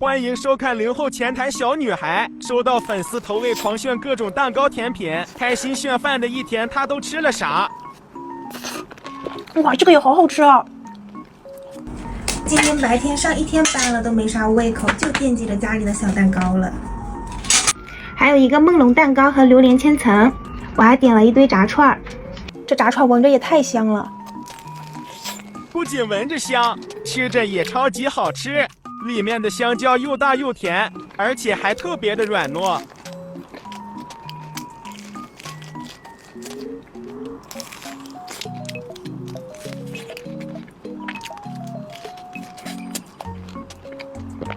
欢迎收看0后前台小女孩。收到粉丝投喂狂炫各种蛋糕甜品，开心炫饭的一天，她都吃了啥？哇，这个也好好吃啊！今天白天上一天班了，都没啥胃口，就惦记着家里的小蛋糕了。还有一个梦龙蛋糕和榴莲千层，我还点了一堆炸串儿。这炸串闻着也太香了，不仅闻着香，吃着也超级好吃。里面的香蕉又大又甜，而且还特别的软糯。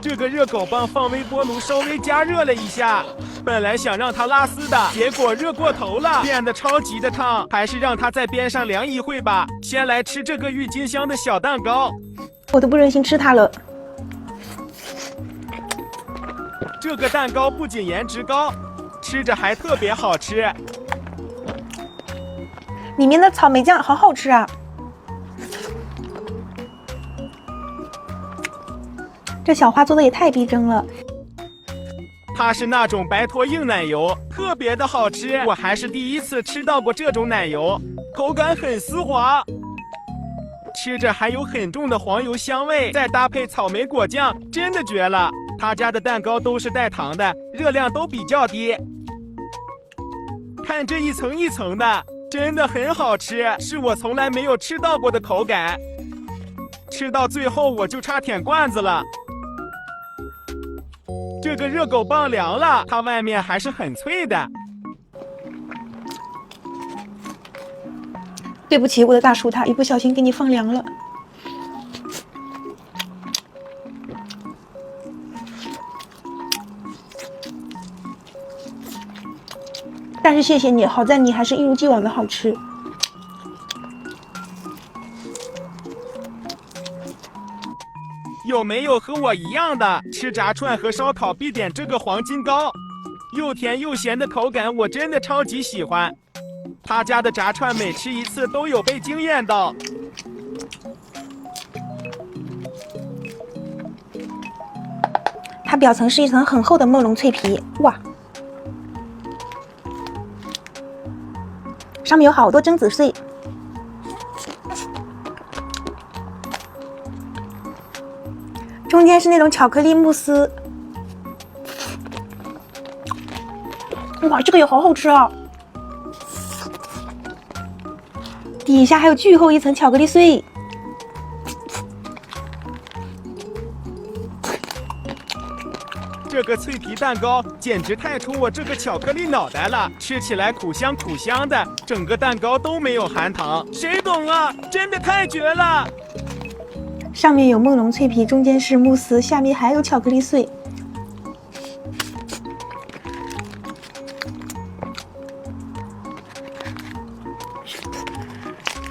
这个热狗棒放微波炉稍微加热了一下，本来想让它拉丝的，结果热过头了，变得超级的烫，还是让它在边上凉一会吧。先来吃这个郁金香的小蛋糕，我都不忍心吃它了。这个蛋糕不仅颜值高，吃着还特别好吃。里面的草莓酱好好吃啊！这小花做的也太逼真了。它是那种白脱硬奶油，特别的好吃。我还是第一次吃到过这种奶油，口感很丝滑，吃着还有很重的黄油香味，再搭配草莓果酱，真的绝了。他家的蛋糕都是带糖的，热量都比较低。看这一层一层的，真的很好吃，是我从来没有吃到过的口感。吃到最后我就差舔罐子了。这个热狗棒凉了，它外面还是很脆的。对不起，我的大薯塔，一不小心给你放凉了。但是谢谢你，好在你还是一如既往的好吃。有没有和我一样的吃炸串和烧烤必点这个黄金糕？又甜又咸的口感，我真的超级喜欢。他家的炸串每吃一次都有被惊艳到。它表层是一层很厚的梦龙脆皮，哇！上面有好多榛子碎，中间是那种巧克力慕斯，哇，这个也好好吃啊！底下还有巨厚一层巧克力碎，这个脆皮蛋糕简直太出我这个巧克力脑袋了，吃起来苦香苦香的，整个蛋糕都没有含糖，谁懂啊？真的太绝了！上面有梦龙脆皮，中间是慕斯，下面还有巧克力碎。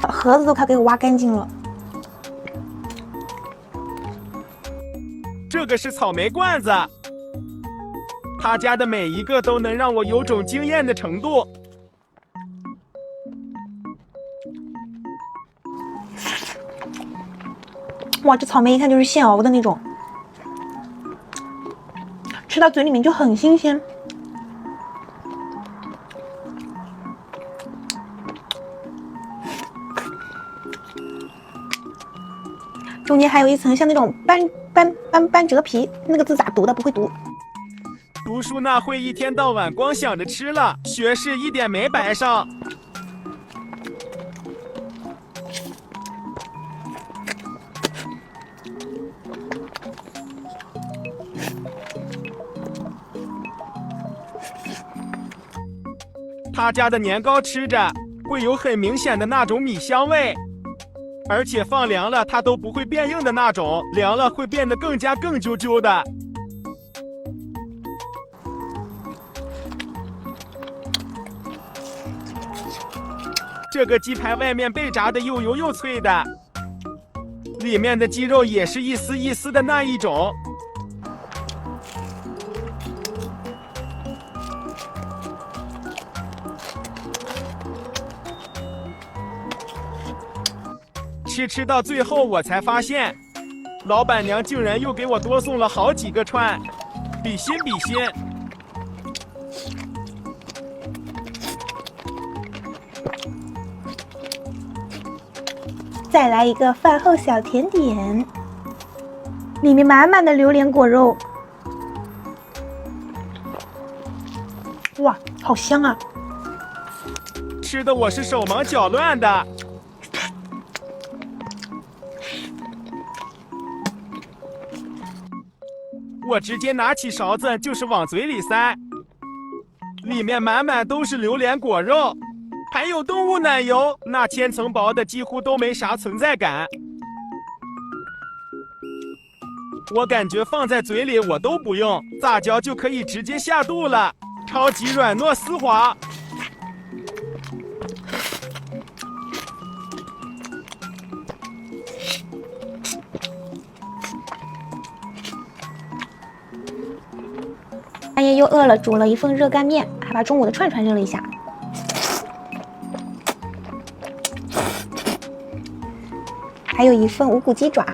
盒子都快给我挖干净了。这个是草莓罐子，他家的每一个都能让我有种惊艳的程度。哇，这草莓一看就是现熬的那种，吃到嘴里面就很新鲜。中间还有一层像那种斑折皮，那个字咋读的？不会读。读书那会一天到晚光想着吃了，学士一点没白上。他家的年糕吃着会有很明显的那种米香味，而且放凉了它都不会变硬的那种，凉了会变得更揪揪的。这个鸡排外面被炸的又油又脆的，里面的鸡肉也是一丝一丝的那一种。吃到最后我才发现，老板娘竟然又给我多送了好几个串，比心比心。再来一个饭后小甜点，里面满满的榴莲果肉，哇，好香啊！吃的我是手忙脚乱的。我直接拿起勺子就是往嘴里塞，里面满满都是榴莲果肉，还有动物奶油，那千层薄的几乎都没啥存在感。我感觉放在嘴里我都不用，咋嚼就可以直接下肚了，超级软糯丝滑。半夜又饿了，煮了一份热干面，还把中午的串串热了一下。还有一份无骨鸡爪。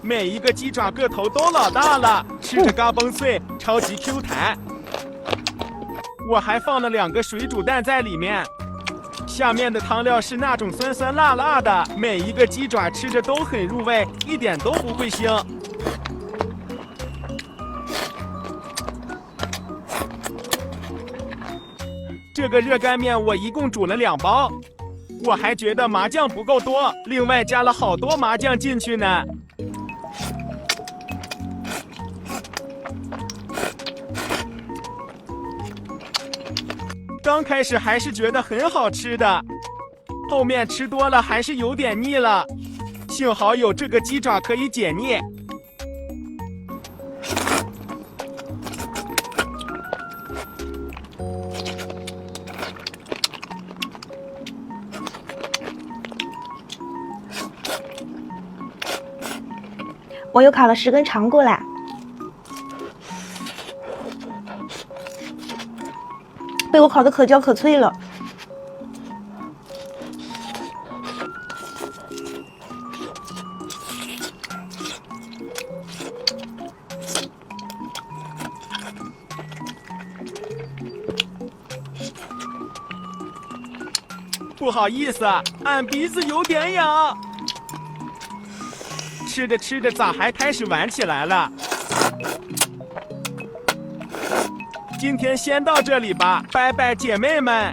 每一个鸡爪个头都老大了，吃着嘎嘣脆，超级 Q 弹。我还放了2个水煮蛋在里面。下面的汤料是那种酸酸辣辣的，每一个鸡爪吃着都很入味，一点都不会腥。这个热干面我一共煮了2包，我还觉得麻酱不够多，另外加了好多麻酱进去呢。刚开始还是觉得很好吃的，后面吃多了还是有点腻了，幸好有这个鸡爪可以解腻。我又烤了10根肠过来。被我烤得可焦可脆了。不好意思，俺鼻子有点痒。吃着吃着咋还开始玩起来了？今天先到这里吧，拜拜，姐妹们。